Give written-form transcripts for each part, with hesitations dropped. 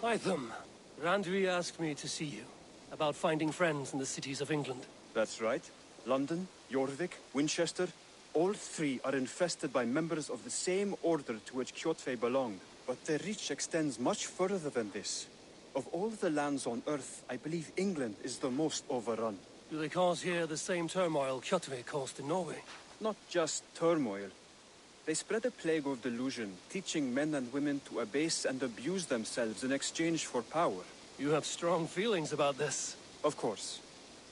Hytham, Randvi asked me to see you about finding friends in the cities of England. That's right. London, Jorvik, Winchester, all three are infested by members of the same order to which Kjotve belonged. But their reach extends much further than this. Of all the lands on Earth, I believe England is the most overrun. Do they cause here the same turmoil Kjotve caused in Norway? Not just turmoil. They spread a plague of delusion, teaching men and women to abase and abuse themselves in exchange for power. You have strong feelings about this. Of course.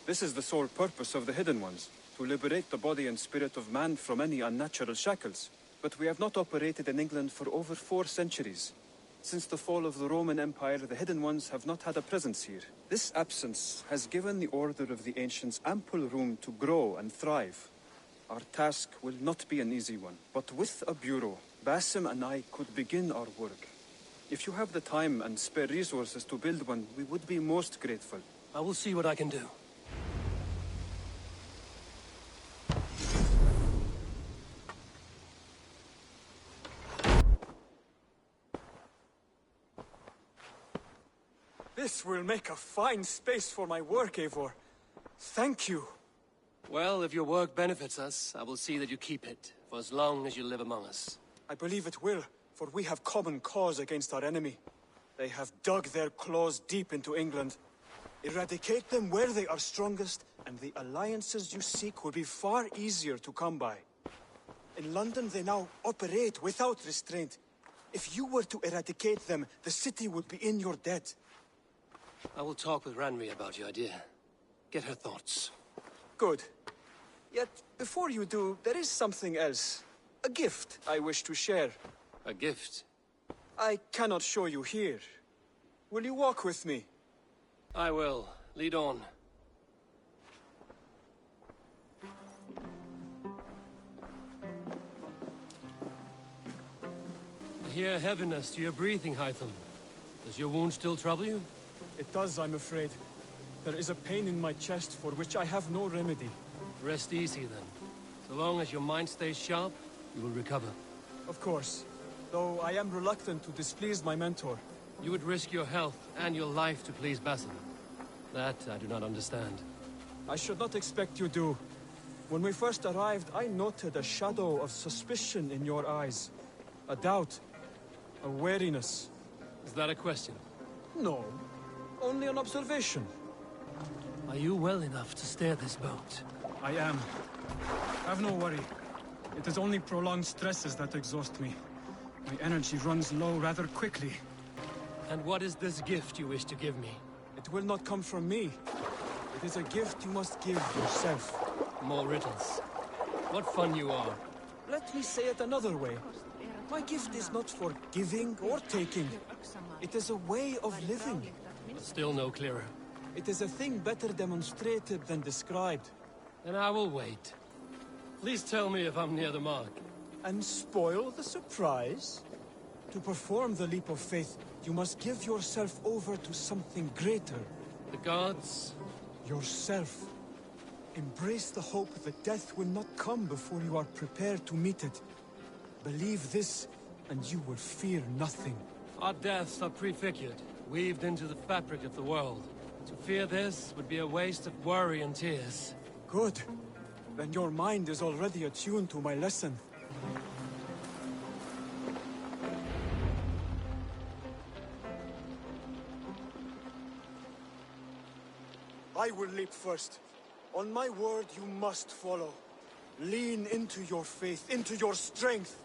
This is the sole purpose of the Hidden Ones, to liberate the body and spirit of man from any unnatural shackles. But we have not operated in England for over 4 centuries. Since the fall of the Roman Empire, the Hidden Ones have not had a presence here. This absence has given the Order of the Ancients ample room to grow and thrive. Our task will not be an easy one, but with a bureau, Basim and I could begin our work. If you have the time and spare resources to build one, we would be most grateful. I will see what I can do. This will make a fine space for my work, Eivor. Thank you. Well, if your work benefits us, I will see that you keep it, for as long as you live among us. I believe it will, for we have common cause against our enemy. They have dug their claws deep into England. Eradicate them where they are strongest, and the alliances you seek will be far easier to come by. In London, they now operate without restraint. If you were to eradicate them, the city would be in your debt. I will talk with Randvi about your idea. Get her thoughts. Good. Yet, before you do, there is something else. A gift I wish to share. A gift? I cannot show you here. Will you walk with me? I will. Lead on. I hear heaviness to your breathing, Hytham. Does your wound still trouble you? It does, I'm afraid. There is a pain in my chest for which I have no remedy. Rest easy, then. So long as your mind stays sharp, you will recover. Of course. Though I am reluctant to displease my mentor. You would risk your health and your life to please Basim. That I do not understand. I should not expect you do. When we first arrived, I noted a shadow of suspicion in your eyes. A doubt. A wariness. Is that a question? No. Only an observation. Are you well enough to steer this boat? I am. Have no worry. It is only prolonged stresses that exhaust me. My energy runs low rather quickly. And what is this gift you wish to give me? It will not come from me. It is a gift you must give yourself. More riddles. What fun you are. Let me say it another way. My gift is not for giving or taking. It is a way of living. Still no clearer. It is a thing better demonstrated than described. Then I will wait. Please tell me if I'm near the mark. And spoil the surprise? To perform the leap of faith, you must give yourself over to something greater. The gods? Yourself. Embrace the hope that death will not come before you are prepared to meet it. Believe this, and you will fear nothing. Our deaths are prefigured, weaved into the fabric of the world. To fear this would be a waste of worry and tears. Good. Then your mind is already attuned to my lesson. I will leap first. On my word, you must follow. Lean into your faith, into your strength,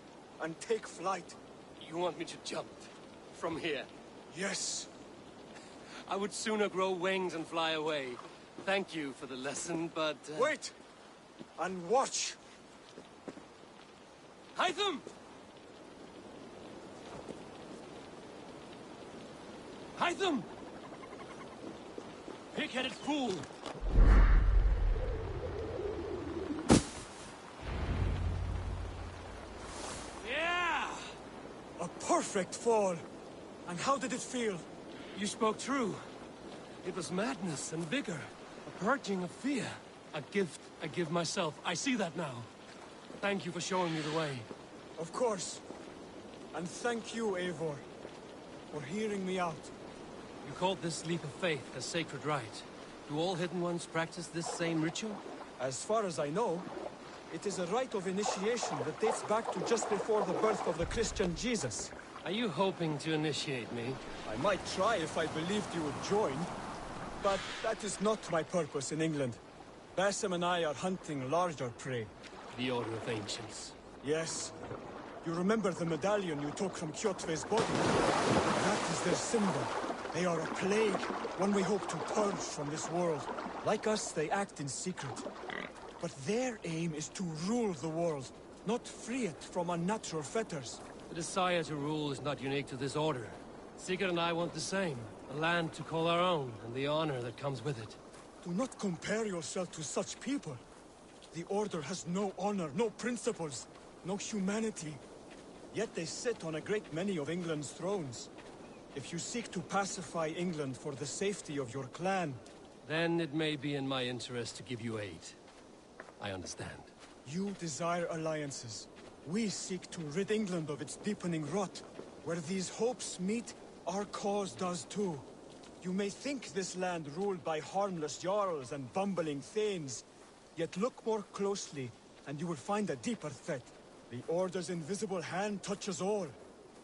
and take flight. You want me to jump? From here? Yes. I would sooner grow wings and fly away. Thank you for the lesson, but... Wait! And watch! Hytham! Hytham! Pig-headed fool! Yeah! A perfect fall! And how did it feel? You spoke true. It was madness and vigor. A purging of fear. A gift I give myself. I see that now. Thank you for showing me the way. Of course. And thank you, Eivor, for hearing me out. You called this leap of faith a sacred rite. Do all Hidden Ones practice this same ritual? As far as I know, it is a rite of initiation that dates back to just before the birth of the Christian Jesus. Are you hoping to initiate me? I might try if I believed you would join, but that is not my purpose in England. Basim and I are hunting larger prey. The Order of Ancients. Yes. You remember the medallion you took from Kjotve's body? That is their symbol. They are a plague, one we hope to purge from this world. Like us, they act in secret. But their aim is to rule the world, not free it from unnatural fetters. The desire to rule is not unique to this order. Sigurd and I want the same. A land to call our own, and the honor that comes with it. Do not compare yourself to such people. The Order has no honor, no principles, no humanity. Yet they sit on a great many of England's thrones. If you seek to pacify England for the safety of your clan... Then it may be in my interest to give you aid. I understand. You desire alliances. We seek to rid England of its deepening rot. Where these hopes meet, our cause does too. You may think this land ruled by harmless jarls and bumbling thanes. Yet look more closely, and you will find a deeper threat. The Order's invisible hand touches all.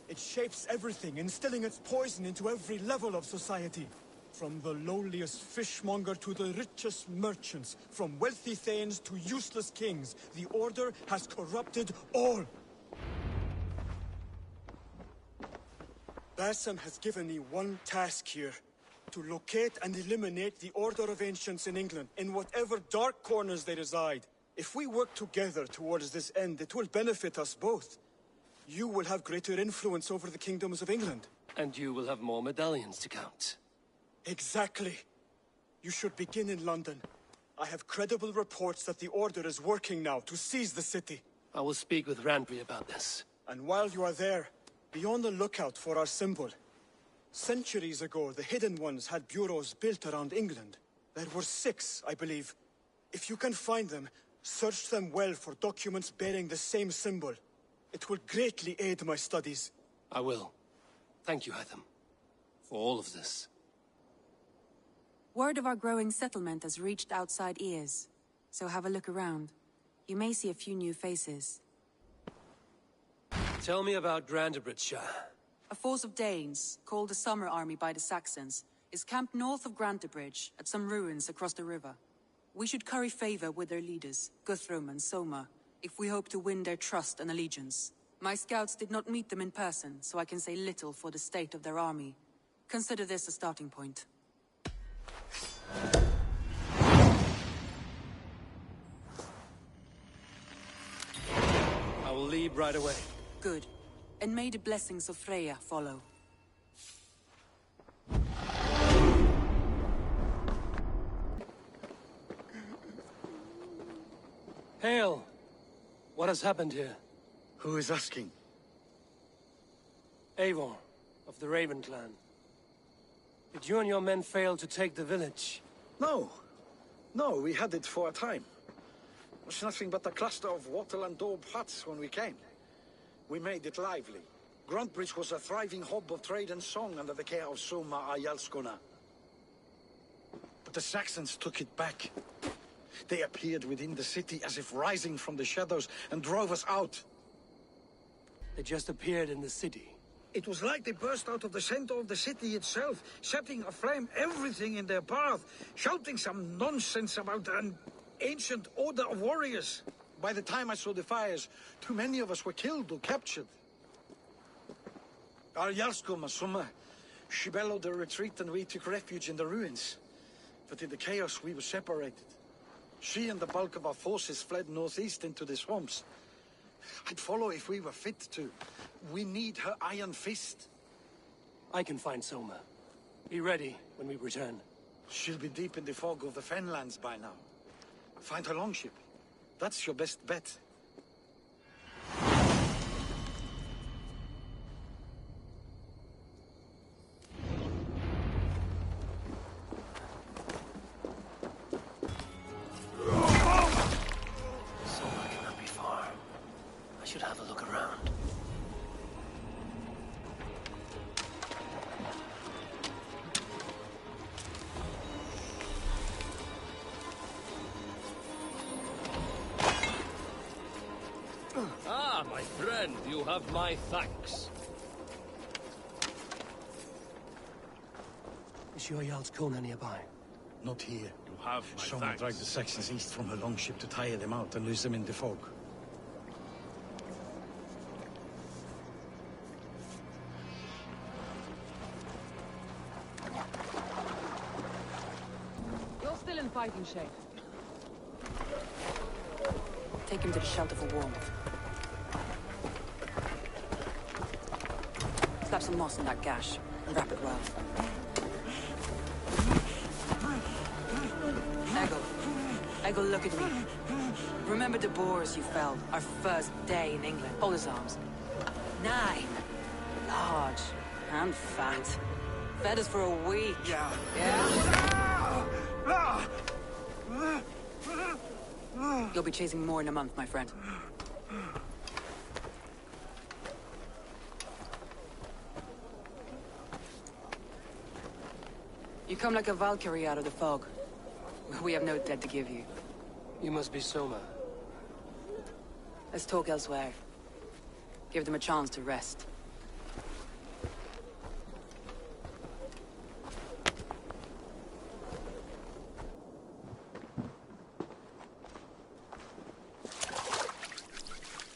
It shapes everything, instilling its poison into every level of society. From the lowliest fishmonger to the richest merchants, from wealthy thanes to useless kings, the Order has corrupted all. Basim has given me one task here. To locate and eliminate the Order of Ancients in England, in whatever dark corners they reside. If we work together towards this end, it will benefit us both. You will have greater influence over the kingdoms of England. And you will have more medallions to count. Exactly. You should begin in London. I have credible reports that the Order is working now to seize the city. I will speak with Randvi about this. And while you are there, be on the lookout for our symbol. Centuries ago, the Hidden Ones had bureaus built around England. There were 6, I believe. If you can find them, search them well for documents bearing the same symbol. It will greatly aid my studies. I will. Thank you, Hytham, for all of this. Word of our growing settlement has reached outside ears, so have a look around. You may see a few new faces. Tell me about Grantebridge. A force of Danes, called the Summer Army by the Saxons, is camped north of Grantebridge at some ruins across the river. We should curry favor with their leaders, Guthrum and Soma, if we hope to win their trust and allegiance. My scouts did not meet them in person, so I can say little for the state of their army. Consider this a starting point. I will leave right away. Good. And may the blessings of Freya follow. Hail! What has happened here? Who is asking? Eivor, of the Raven clan. Did you and your men fail to take the village? No. No, we had it for a time. It was nothing but a cluster of wattle and daub huts when we came. We made it lively. Grantebridge was a thriving hub of trade and song under the care of Soma Jarlskona. But the Saxons took it back. They appeared within the city as if rising from the shadows and drove us out. They just appeared in the city. It was like they burst out of the center of the city itself, setting aflame everything in their path, shouting some nonsense about an ancient order of warriors. By the time I saw the fires, too many of us were killed or captured. Our Jarlskona, Soma, she bellowed a retreat and we took refuge in the ruins. But in the chaos we were separated. She and the bulk of our forces fled northeast into the swamps. I'd follow if we were fit to. We need her iron fist. I can find Soma. Be ready when we return. She'll be deep in the fog of the Fenlands by now. Find her longship. That's your best bet. Soma cannot be far. I should have a look around. have my thanks. Is your Jarl's Kona nearby? Not here. You have my Soma thanks. dragged the Saxons east from her longship to tire them out and lose them in the fog. You're still in fighting shape. Take him to the shelter for warmth. Slap some moss in that gash and wrap it well. Eggle, look at me. Remember the boars you felled, our first day in England? Hold his arms. 9. Large and fat. Fed us for a week. Yeah. You'll be chasing more in a month, my friend. You come like a Valkyrie out of the fog. We have no dead to give you. You must be Soma. Let's talk elsewhere. Give them a chance to rest.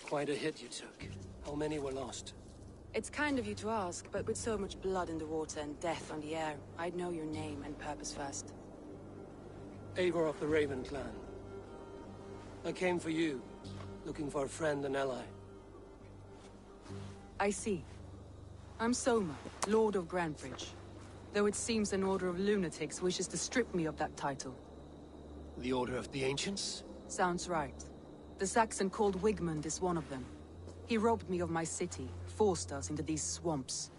Quite a hit you took. How many were lost? It's kind of you to ask, but with so much blood in the water and death on the air, I'd know your name and purpose first. Eivor of the Raven clan. I came for you, looking for a friend and ally. I see. I'm Soma, Lord of Grantebridge. Though it seems an order of lunatics wishes to strip me of that title. The Order of the Ancients? Sounds right. The Saxon called Wigmund is one of them. He robbed me of my city, forced us into these swamps.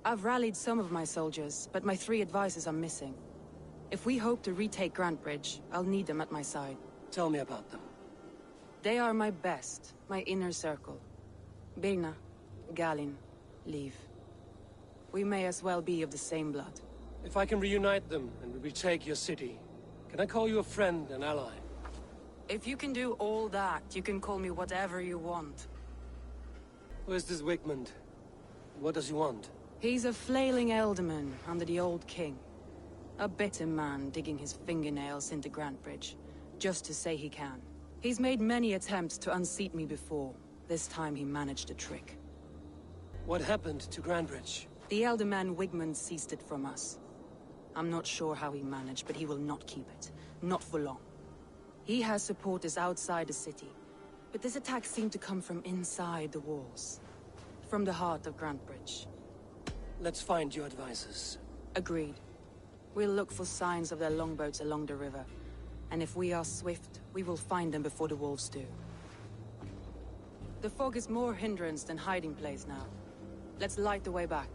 I've rallied some of my soldiers, but my 3 advisors are missing. If we hope to retake Grantebridge, I'll need them at my side. Tell me about them. They are my best, my inner circle. Birna, Galinn, Liv. We may as well be of the same blood. If I can reunite them and retake your city, can I call you a friend and ally? If you can do all that, you can call me whatever you want. Where's this Wigmund? What does he want? He's a flailing ealdorman under the old king. A bitter man digging his fingernails into Grantebridge, just to say he can. He's made many attempts to unseat me before. This time he managed a trick. What happened to Grantebridge? The ealdorman Wigmund seized it from us. I'm not sure how he managed, but he will not keep it. Not for long. He has supporters outside the city, but this attack seemed to come from inside the walls. From the heart of Grantebridge. Let's find your advisors. Agreed. We'll look for signs of their longboats along the river. And if we are swift, we will find them before the wolves do. The fog is more hindrance than hiding place now. Let's light the way back.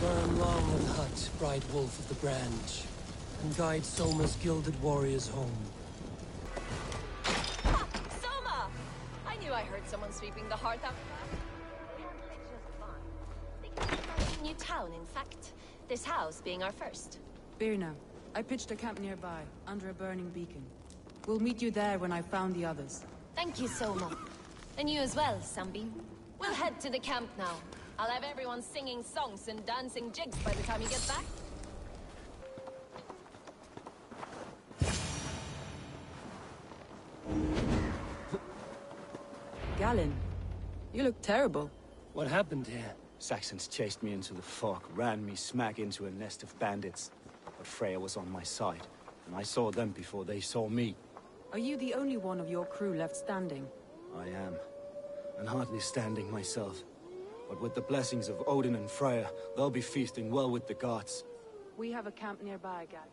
Burn long and hut, bright wolf of the branch, and guide Soma's gilded warriors home. Soma! I knew I heard someone sweeping the hearth out back. New town, in fact. This house being our first. Birna, I pitched a camp nearby, under a burning beacon. We'll meet you there when I've found the others. Thank you, Soma. And you as well, Sunbeam. We'll head to the camp now. I'll have everyone singing songs and dancing jigs by the time you get back. Galinn, you look terrible. What happened here? Saxons chased me into the fog, ran me smack into a nest of bandits. But Freya was on my side, and I saw them before they saw me. Are you the only one of your crew left standing? I am, and hardly standing myself. But with the blessings of Odin and Freya, they'll be feasting well with the gods. We have a camp nearby, Gal.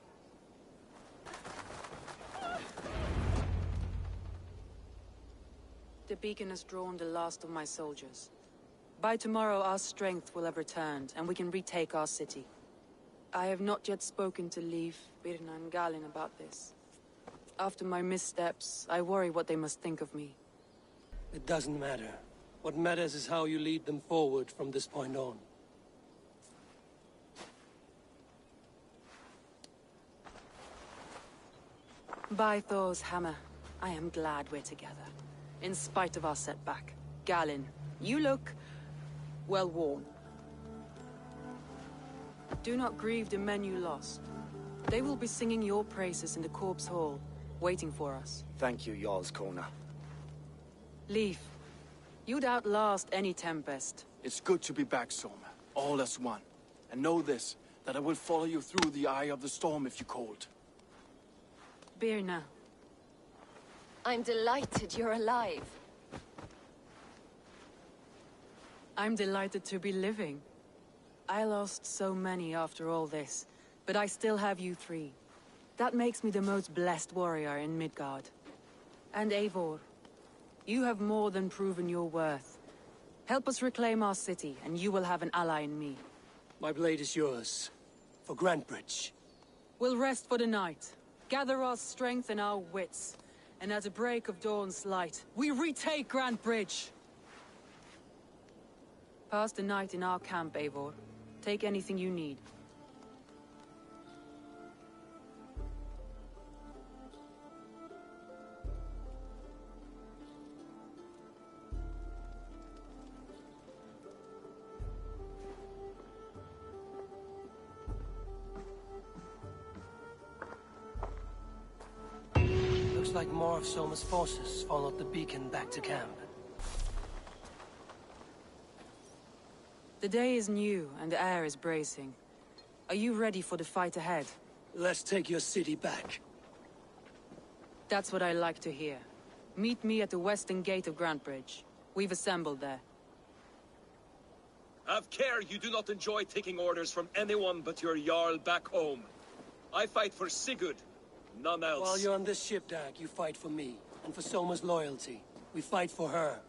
The beacon has drawn the last of my soldiers. By tomorrow our strength will have returned, and we can retake our city. I have not yet spoken to Liv, Birna and Galinn about this. After my missteps, I worry what they must think of me. It doesn't matter. What matters is how you lead them forward from this point on. By Thor's hammer, I am glad we're together. In spite of our setback. Galen, you look... well worn. Do not grieve the men you lost. They will be singing your praises in the Corpse Hall, waiting for us. Thank you, Jarl's Corner. Leif, you'd outlast any tempest. It's good to be back, Soma. All as one. And know this, that I will follow you through the eye of the storm if you called. Birna. I'm delighted you're alive. I'm delighted to be living. I lost so many after all this, but I still have you three. That makes me the most blessed warrior in Midgard. And Eivor, you have more than proven your worth. Help us reclaim our city, and you will have an ally in me. My blade is yours. For Grantebridge. We'll rest for the night, gather our strength and our wits, and at the break of dawn's light, we retake Grantebridge! Pass the night in our camp, Eivor. Take anything you need. Looks like more of Soma's forces followed the beacon back to camp. The day is new, and the air is bracing. Are you ready for the fight ahead? Let's take your city back. That's what I like to hear. Meet me at the western gate of Grantebridge. We've assembled there. Have care you do not enjoy taking orders from anyone but your Jarl back home. I fight for Sigurd, none else. While you're on this ship, Dag, you fight for me, and for Soma's loyalty. We fight for her.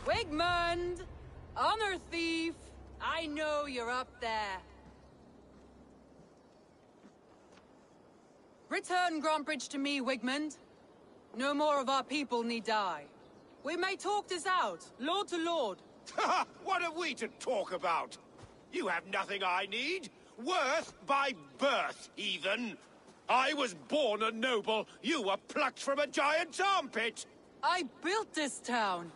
Wigmund! Honor thief! I know you're up there. Return Grantebridge to me, Wigmund. No more of our people need die. We may talk this out, lord to lord. What are we to talk about? You have nothing I need. Worth by birth, heathen. I was born a noble. You were plucked from a giant's armpit. I built this town.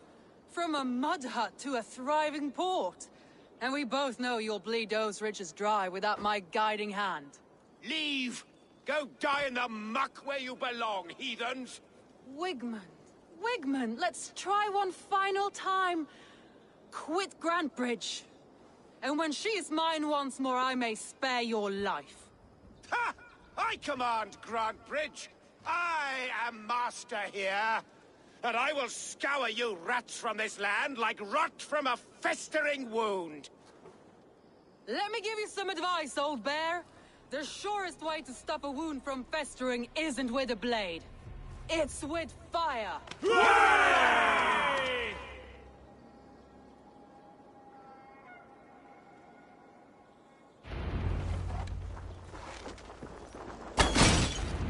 From a mud hut to a thriving port. And we both know you'll bleed those riches dry without my guiding hand. Leave! Go die in the muck where you belong, heathens! Wigmund, Wigmund, let's try one final time. Quit Grantebridge. And when she is mine once more, I may spare your life. Ha! I command Grantebridge. I am master here. And I will scour you rats from this land like rot from a festering wound. Let me give you some advice, old bear. The surest way to stop a wound from festering isn't with a blade. It's with fire. Hooray!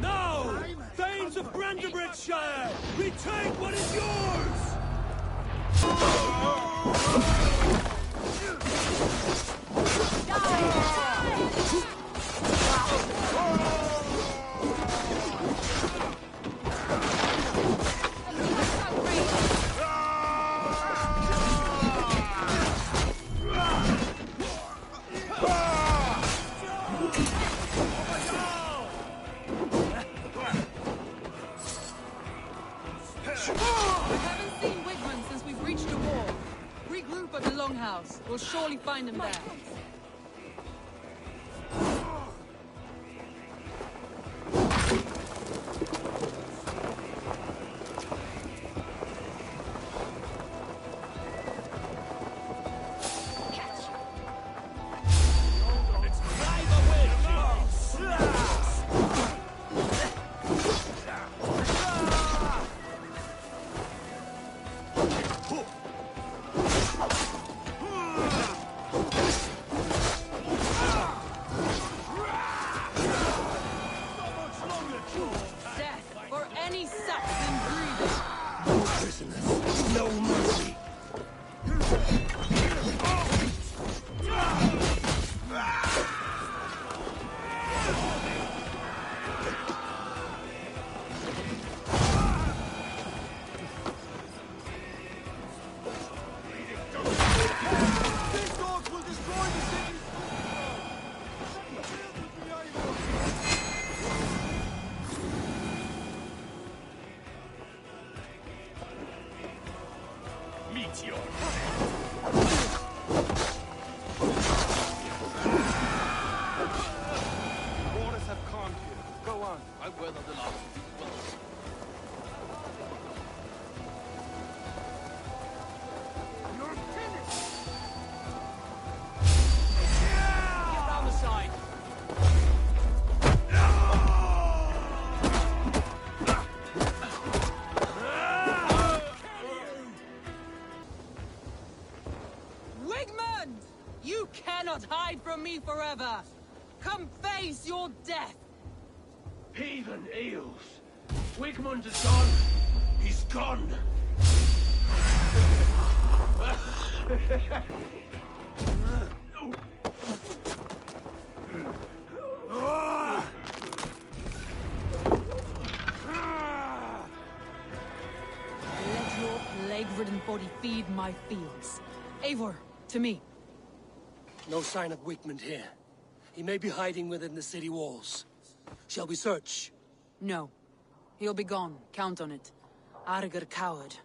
Now! Thanes of Grantebridgeshire! Retake what is yours! We'll surely find him there. go on. I weather the last of these bullets. You're finished! Get down the side! Wigmund! You cannot hide from me forever! Come face your death! Heathen eels! Wigmund is gone! He's gone! Let your plague-ridden body feed my fields. Eivor, to me. No sign of Wigmund here. He may be hiding within the city walls. Shall we search? No. He'll be gone, count on it. Arger coward.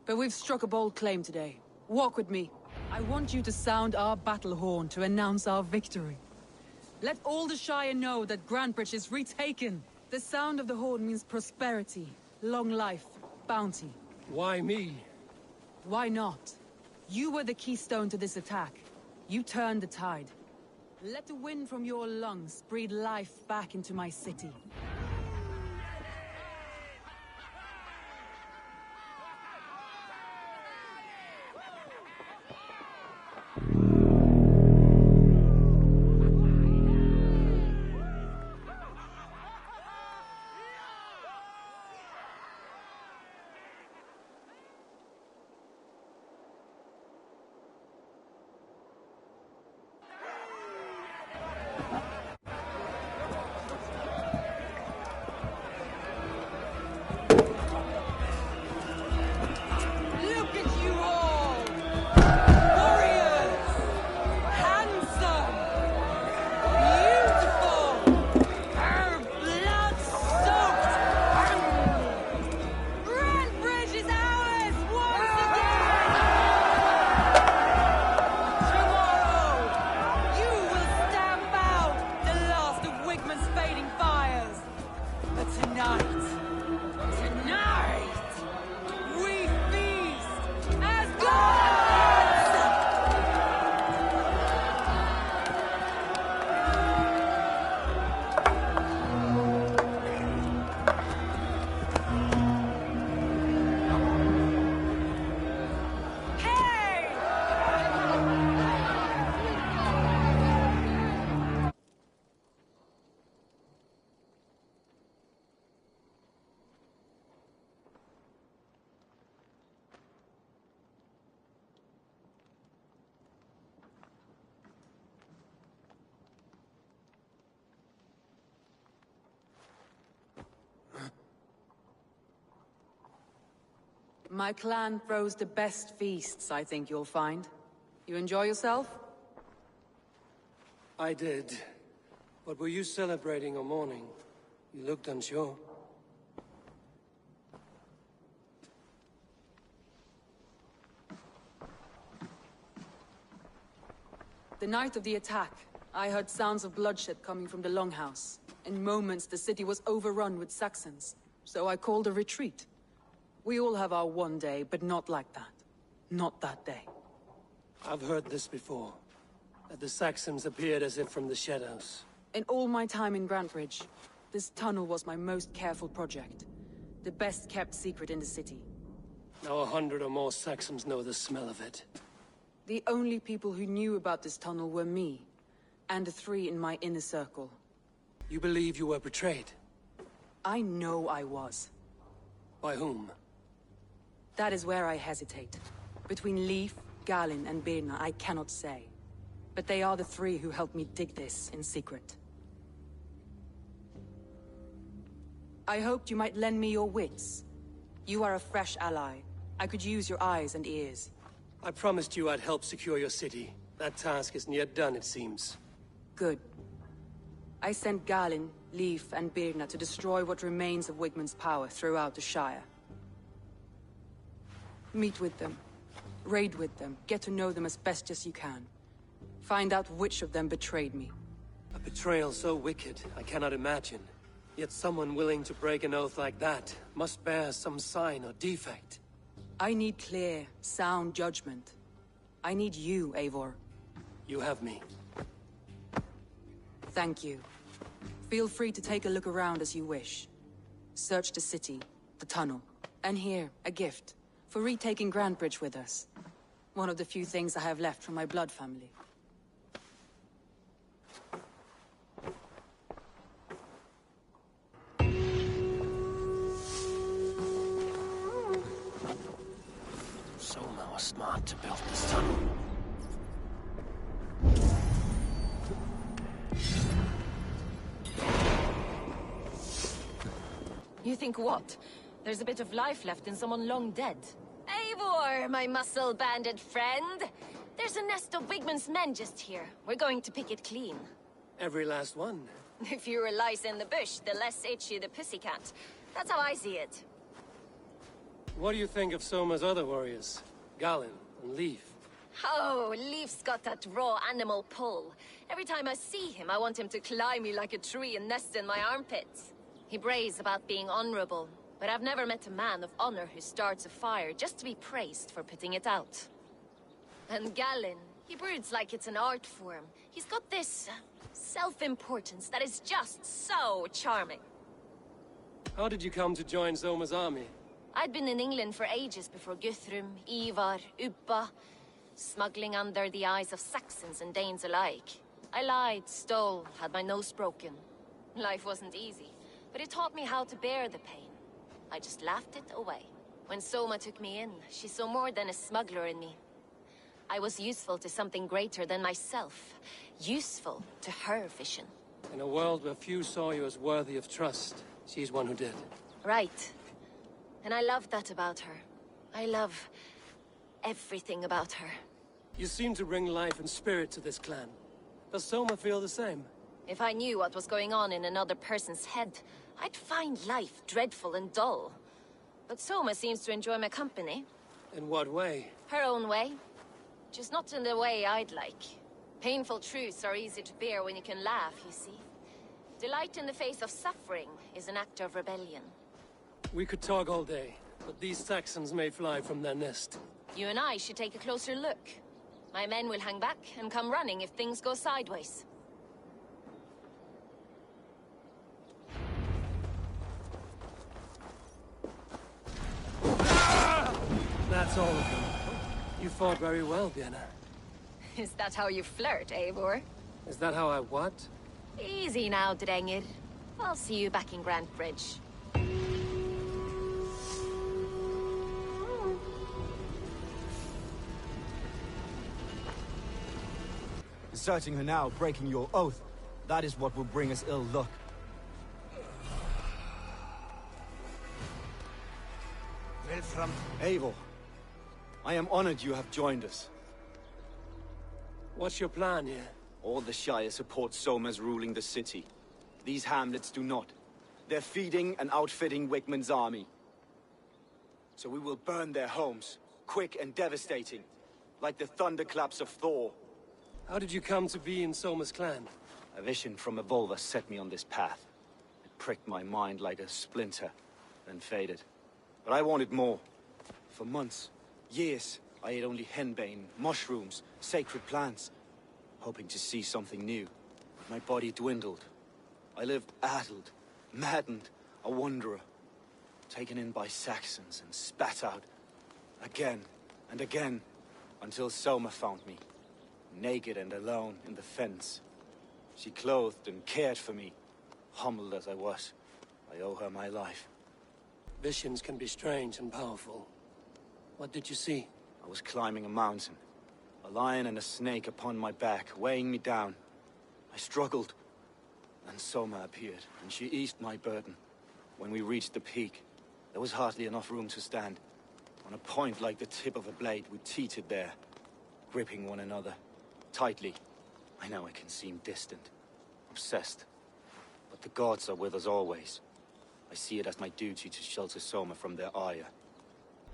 But we've struck a bold claim today. Walk with me. I want you to sound our battle horn to announce our victory. Let all the Shire know that Grantebridge is retaken. The sound of the horn means prosperity, long life, bounty. Why me? Why not? You were the keystone to this attack. You turned the tide. Let the wind from your lungs breathe life back into my city. My clan throws the best feasts, I think you'll find. You enjoy yourself? I did. But were you celebrating or mourning? You looked unsure. The night of the attack, I heard sounds of bloodshed coming from the Longhouse. In moments, the city was overrun with Saxons, so I called a retreat. We all have our one day, but not like that. Not that day. I've heard this before. That the Saxons appeared as if from the shadows. In all my time in Grantebridge, this tunnel was my most careful project. The best kept secret in the city. Now 100 or more Saxons know the smell of it. The only people who knew about this tunnel were me, and the 3 in my inner circle. You believe you were betrayed? I know I was. By whom? That is where I hesitate. Between Leif, Galinn, and Birna, I cannot say. But they are the 3 who helped me dig this in secret. I hoped you might lend me your wits. You are a fresh ally. I could use your eyes and ears. I promised you I'd help secure your city. That task isn't yet done, it seems. Good. I sent Galinn, Leif, and Birna to destroy what remains of Wigmund's power throughout the Shire. Meet with them. Raid with them. Get to know them as best as you can. Find out which of them betrayed me. A betrayal so wicked, I cannot imagine. Yet someone willing to break an oath like that must bear some sign or defect. I need clear, sound judgment. I need you, Eivor. You have me. Thank you. Feel free to take a look around as you wish. Search the city, the tunnel, and here, a gift, for retaking Grantebridge with us. One of the few things I have left from my blood family. Soma was smart to build this tunnel. You think what? There's a bit of life left in someone long dead. Eivor, my muscle-banded friend! There's a nest of Wigmund's men just here. We're going to pick it clean. Every last one. The fewer lice in the bush, the less itchy the pussycat. That's how I see it. What do you think of Soma's other warriors? Galinn and Leif? Oh, Leif's got that raw animal pull. Every time I see him, I want him to climb me like a tree and nest in my armpits. He brays about being honorable, but I've never met a man of honor who starts a fire just to be praised for putting it out. And Galinn, he broods like it's an art form. He's got this self-importance that is just so charming. How did you come to join Soma's army? I'd been in England for ages before Guthrum, Ivar, Ubba, smuggling under the eyes of Saxons and Danes alike. I lied, stole, had my nose broken. Life wasn't easy, but it taught me how to bear the pain. I just laughed it away. When Soma took me in, she saw more than a smuggler in me. I was useful to something greater than myself. Useful to her vision. In a world where few saw you as worthy of trust, she's one who did. Right. And I love that about her. I love everything about her. You seem to bring life and spirit to this clan. Does Soma feel the same? If I knew what was going on in another person's head, I'd find life dreadful and dull. But Soma seems to enjoy my company. In what way? Her own way. Just not in the way I'd like. Painful truths are easy to bear when you can laugh, you see. Delight in the face of suffering is an act of rebellion. We could talk all day, but these Saxons may fly from their nest. You and I should take a closer look. My men will hang back and come running if things go sideways. That's all of them. You fought very well, Birna. Is that how you flirt, Eivor? Is that how I what? Easy now, Drengir. I'll see you back in Grantebridge. Deserting her now, breaking your oath. That is what will bring us ill luck. Wilfram. Eivor, I am honored you have joined us. What's your plan here? All the Shire support Soma's ruling the city. These hamlets do not. They're feeding and outfitting Wigmund's army. So we will burn their homes, quick and devastating, like the thunderclaps of Thor. How did you come to be in Soma's clan? A vision from Evolva set me on this path. It pricked my mind like a splinter, then faded. But I wanted more. For months, years, I ate only henbane, mushrooms, sacred plants, hoping to see something new. But my body dwindled. I lived addled, maddened, a wanderer, taken in by Saxons and spat out again and again, until Soma found me, naked and alone in the fens. She clothed and cared for me, humbled as I was. I owe her my life. Visions can be strange and powerful. What did you see? I was climbing a mountain. A lion and a snake upon my back, weighing me down. I struggled. Then Soma appeared, and she eased my burden. When we reached the peak, there was hardly enough room to stand. On a point like the tip of a blade, we teetered there, gripping one another, tightly. I know I can seem distant, obsessed. But the gods are with us always. I see it as my duty to shelter Soma from their ire.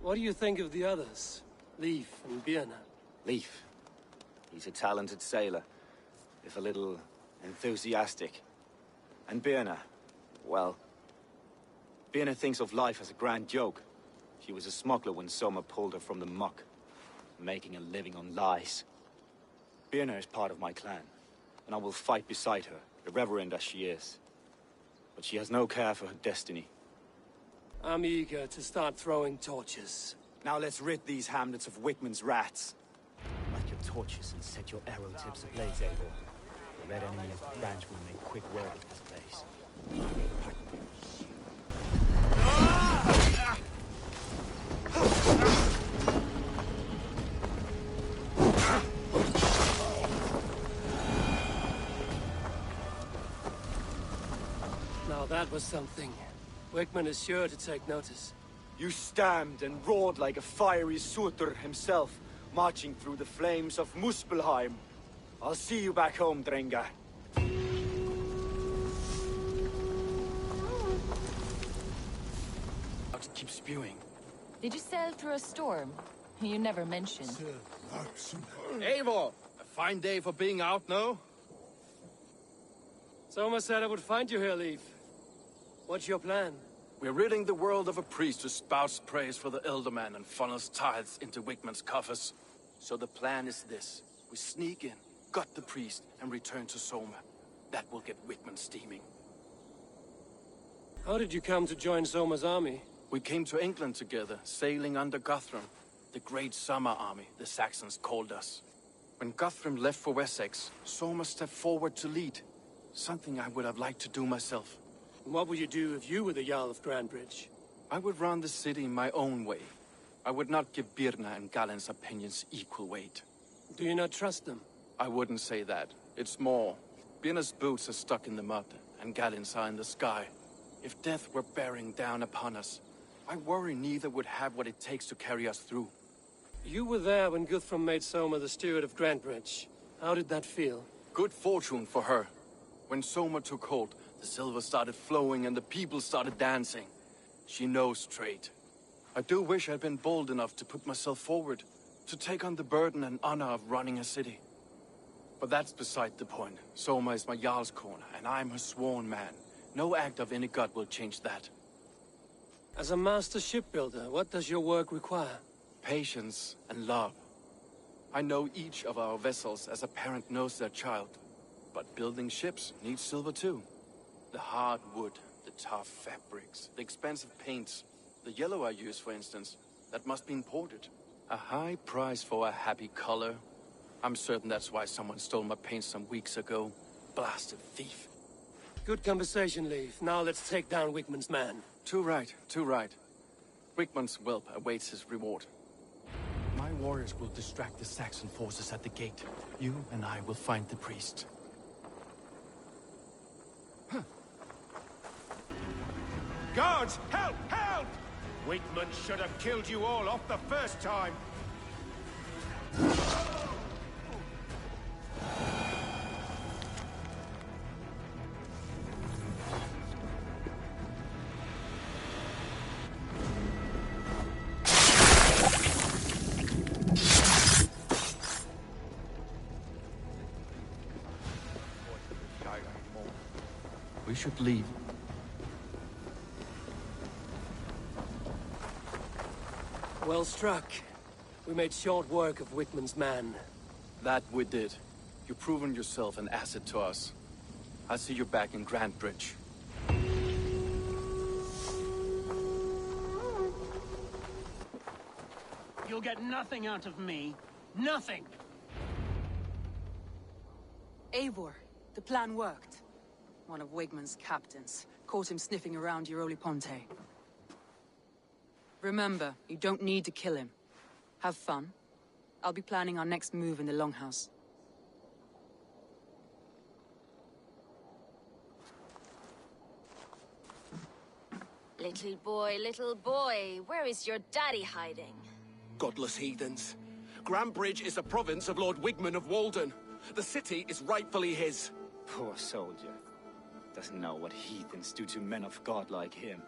What do you think of the others? Leif and Birna? Leif. He's a talented sailor, if a little enthusiastic. And Birna, Well, Birna thinks of life as a grand joke. She was a smuggler when Soma pulled her from the muck, making a living on lies. Birna is part of my clan, and I will fight beside her, irreverent as she is. But she has no care for her destiny. I'm eager to start throwing torches. Now let's rid these hamlets of Wickman's rats. Light your torches and set your arrow tips ablaze, Eivor. The red enemy of the branch will make quick work of this place. Now that was something. Wickman is sure to take notice. You stamped and roared like a fiery Surtur himself, marching through the flames of Muspelheim. I'll see you back home, Drengar. How to keep spewing. Did you sail through a storm? You never mentioned. Eivor! A fine day for being out, no? Soma said I would find you here, Leif. What's your plan? We're ridding the world of a priest who spouts praise for the Elderman and funnels tithes into Wickman's coffers. So the plan is this. We sneak in, gut the priest, and return to Soma. That will get Wickman steaming. How did you come to join Soma's army? We came to England together, sailing under Guthrum. The Great Summer Army, the Saxons called us. When Guthrum left for Wessex, Soma stepped forward to lead. Something I would have liked to do myself. What would you do if you were the Jarl of Grandbridge? I would run the city my own way. I would not give Birna and Galen's opinions equal weight. Do you not trust them? I wouldn't say that. It's more. Birna's boots are stuck in the mud, and Galen's are in the sky. If death were bearing down upon us, I worry neither would have what it takes to carry us through. You were there when Guthrum made Soma the steward of Grandbridge. How did that feel? Good fortune for her. When Soma took hold, the silver started flowing and the people started dancing. She knows trade. I do wish I'd been bold enough to put myself forward, to take on the burden and honor of running a city. But that's beside the point. Soma is my Jarl's corner, and I'm her sworn man. No act of any god will change that. As a master shipbuilder, what does your work require? Patience and love. I know each of our vessels as a parent knows their child. But building ships needs silver too. The hard wood, the tough fabrics, the expensive paints. The yellow I use, for instance, that must be imported. A high price for a happy color. I'm certain that's why someone stole my paint some weeks ago. Blasted thief. Good conversation, Leif. Now let's take down Wickman's man. Too right, too right. Wickman's whelp awaits his reward. My warriors will distract the Saxon forces at the gate. You and I will find the priest. Guards, help! Help! Wickman should have killed you all off the first time. We should leave. Well struck. We made short work of Wickman's man. That we did. You've proven yourself an asset to us. I'll see you back in Grandbridge. You'll get nothing out of me. Nothing! Eivor, the plan worked. One of Wickman's captains caught him sniffing around Euroli Ponte. Remember, you don't need to kill him. Have fun. I'll be planning our next move in the Longhouse. Little boy, where is your daddy hiding? Godless heathens. Grandbridge is a province of Lord Wigman of Walden. The city is rightfully his. Poor soldier. Doesn't know what heathens do to men of God like him.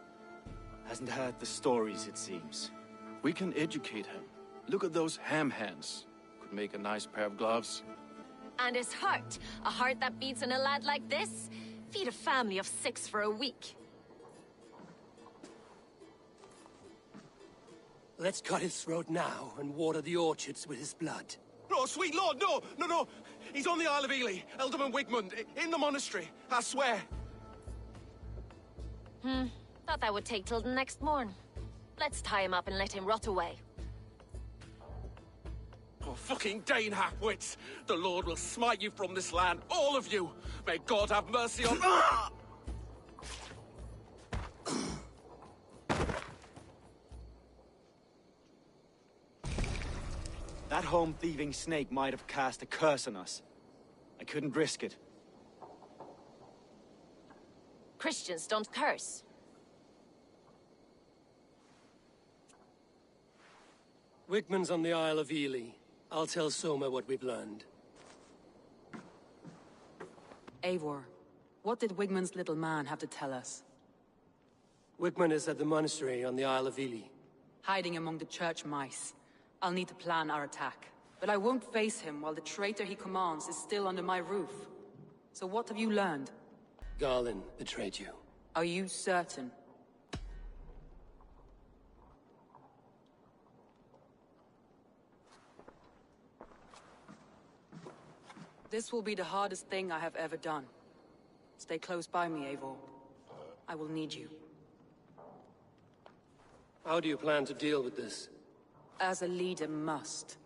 Hasn't heard the stories, it seems. We can educate him. Look at those ham hands. Could make a nice pair of gloves. And his heart. A heart that beats in a lad like this? Feed a family of 6 for a week. Let's cut his throat now and water the orchards with his blood. No, sweet lord, no, no, no. He's on the Isle of Ely, Ealdorman Wigmund, in the monastery, I swear. Thought that would take till the next morn. Let's tie him up and let him rot away. Oh, fucking Dane half-wits! The Lord will smite you from this land, all of you! May God have mercy on... That home-thieving snake might have cast a curse on us. I couldn't risk it. Christians don't curse. Wigmund's on the Isle of Ely. I'll tell Soma what we've learned. Eivor, what did Wigmund's little man have to tell us? Wigmund is at the monastery on the Isle of Ely. Hiding among the church mice. I'll need to plan our attack. But I won't face him while the traitor he commands is still under my roof. So what have you learned? Garlin betrayed you. Are you certain? This will be the hardest thing I have ever done. Stay close by me, Eivor. I will need you. How do you plan to deal with this? As a leader must.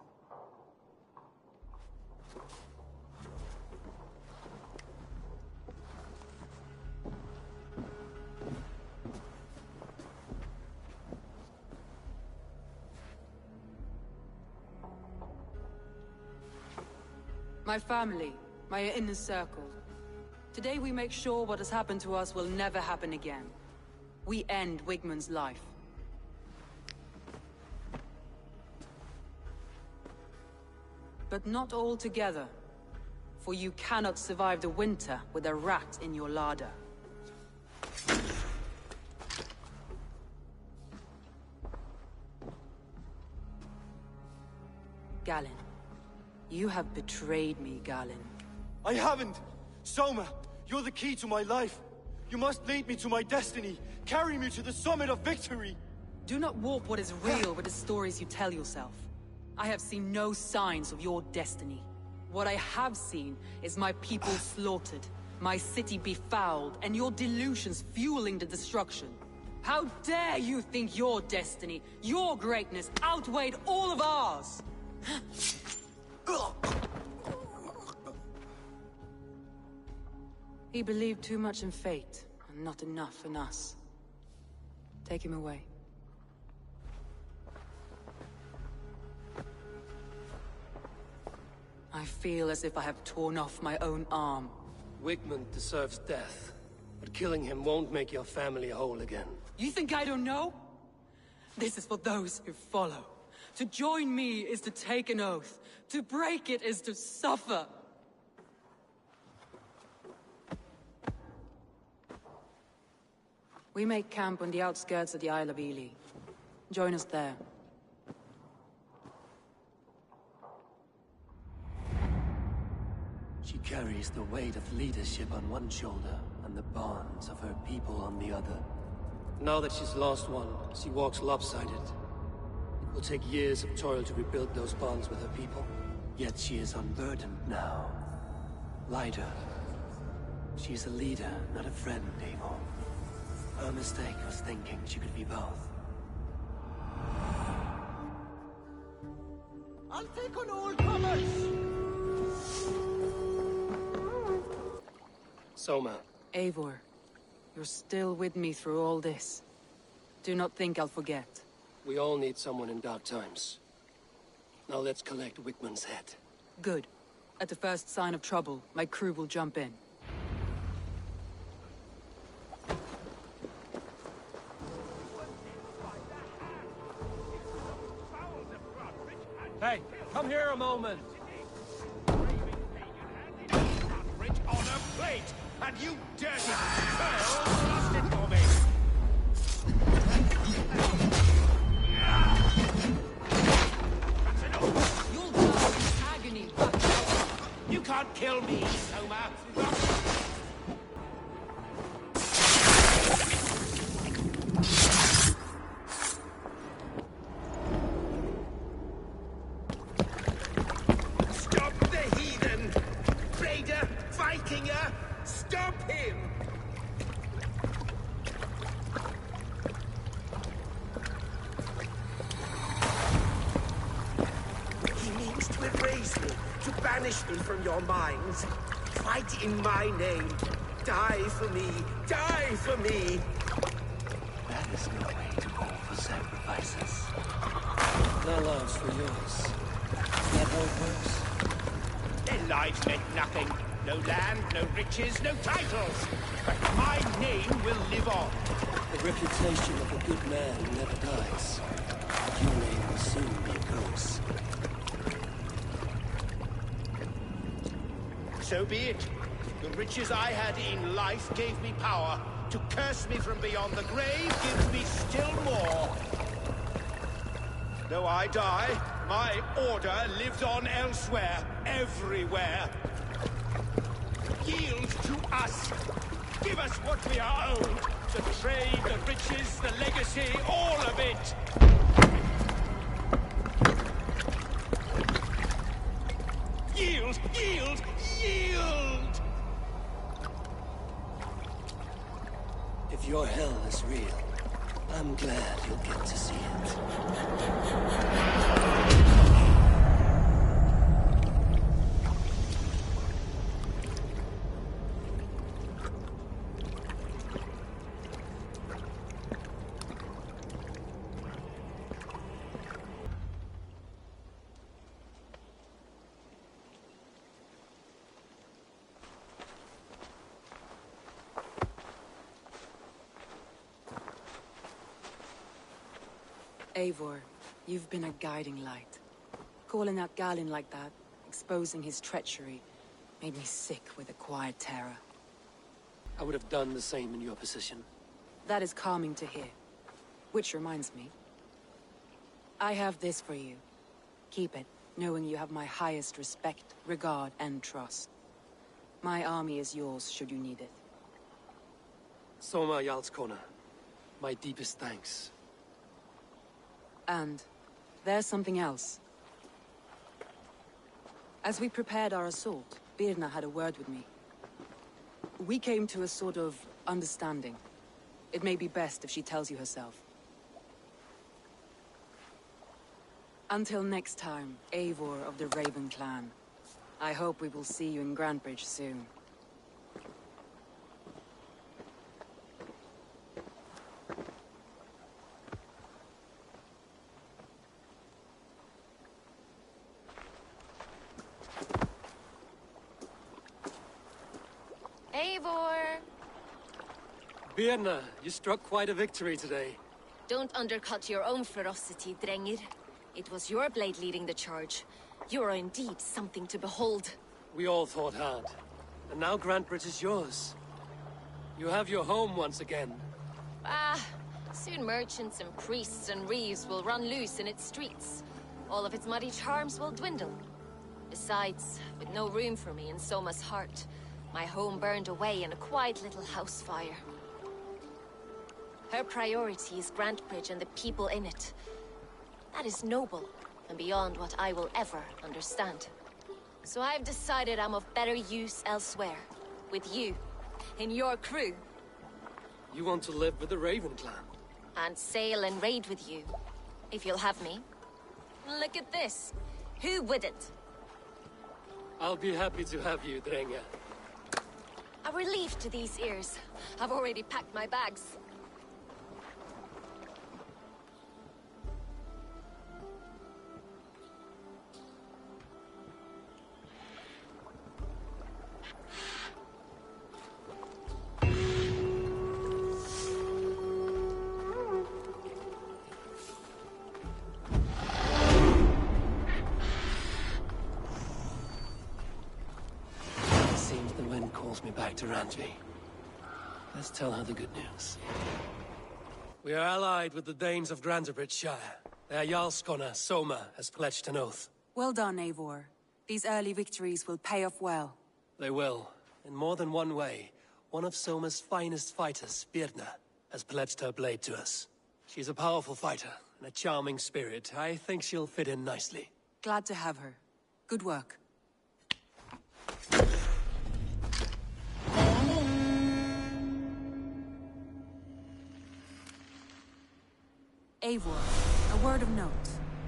My family, my inner circle. Today we make sure what has happened to us will never happen again. We end Wigmund's life. But not all together. For you cannot survive the winter with a rat in your larder. Galinn. You have betrayed me, Galinn. I haven't! Soma, you're the key to my life. You must lead me to my destiny. Carry me to the summit of victory. Do not warp what is real with the stories you tell yourself. I have seen no signs of your destiny. What I have seen is my people slaughtered, my city befouled, and your delusions fueling the destruction. How dare you think your destiny, your greatness, outweighed all of ours? He believed too much in fate, and not enough in us. Take him away. I feel as if I have torn off my own arm. Wigmund deserves death, but killing him won't make your family whole again. You think I don't know? This is for those who follow. To join me is to take an oath. To break it is to suffer. We make camp on the outskirts of the Isle of Ely. Join us there. She carries the weight of leadership on one shoulder and the bonds of her people on the other. Now that she's lost one, she walks lopsided. It will take years of toil to rebuild those bonds with her people. Yet she is unburdened now. Lighter. She's a leader, not a friend, Eivor. Her mistake was thinking she could be both. I'll take on all comers! Soma. Eivor, you're still with me through all this. Do not think I'll forget. We all need someone in dark times. Now let's collect Wigmund's head. Good. At the first sign of trouble, my crew will jump in. Hey, come here a moment! Rich on a plate, and you dirty pearl lost it for me! You'll die in agony, You can't kill me, Soma! Banish me from your minds. Fight in my name. Die for me. Die for me. That is no way to call for sacrifices. Their lives for yours. Is that how it works? Their lives meant nothing. No land, no riches, no titles. But my name will live on. The reputation of a good man never dies. Your name will soon be a curse. So be it. The riches I had in life gave me power. To curse me from beyond the grave gives me still more. Though I die, my order lives on elsewhere, everywhere. Yield to us. Give us what we are owed. The trade, the riches, the legacy, all of it. Yield, yield, yield! If your hell is real, I'm glad you'll get to see it. Eivor, you've been a guiding light. Calling out Galinn like that, exposing his treachery, made me sick with a quiet terror. I would have done the same in your position. That is calming to hear. Which reminds me. I have this for you. Keep it, knowing you have my highest respect, regard, and trust. My army is yours should you need it. Soma Jarlskona, my deepest thanks. And there's something else. As we prepared our assault, Birna had a word with me. We came to a sort of understanding. It may be best if she tells you herself. Until next time, Eivor of the Raven Clan. I hope we will see you in Grantebridge soon. Eivor! Birna, you struck quite a victory today. Don't undercut your own ferocity, Drengir. It was your blade leading the charge. You are indeed something to behold. We all fought hard. And now Grantebridge is yours. You have your home once again. Soon merchants and priests and reeves will run loose in its streets. All of its muddy charms will dwindle. Besides, with no room for me in Soma's heart, my home burned away in a quiet little house fire. Her priority is Grantebridge and the people in it. That is noble, and beyond what I will ever understand. So I've decided I'm of better use elsewhere. With you, in your crew. You want to live with the Raven Clan? And sail and raid with you, if you'll have me. Look at this. Who wouldn't? I'll be happy to have you, Drengr. A relief to these ears. I've already packed my bags. Calls me back to Randvi. Let's tell her the good news. We are allied with the Danes of Grantebridge Shire. Their Jarlskona, Soma, has pledged an oath. Well done, Eivor. These early victories will pay off well. They will. In more than one way. One of Soma's finest fighters, Birna, has pledged her blade to us. She's a powerful fighter and a charming spirit. I think she'll fit in nicely. Glad to have her. Good work. Eivor, a word of note.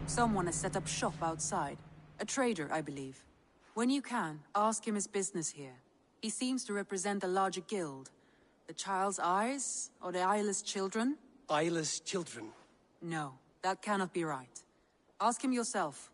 Someone has set up shop outside. A trader, I believe. When you can, ask him his business here. He seems to represent a larger guild. The Child's Eyes, or the Eyeless Children? Eyeless children? No, that cannot be right. Ask him yourself.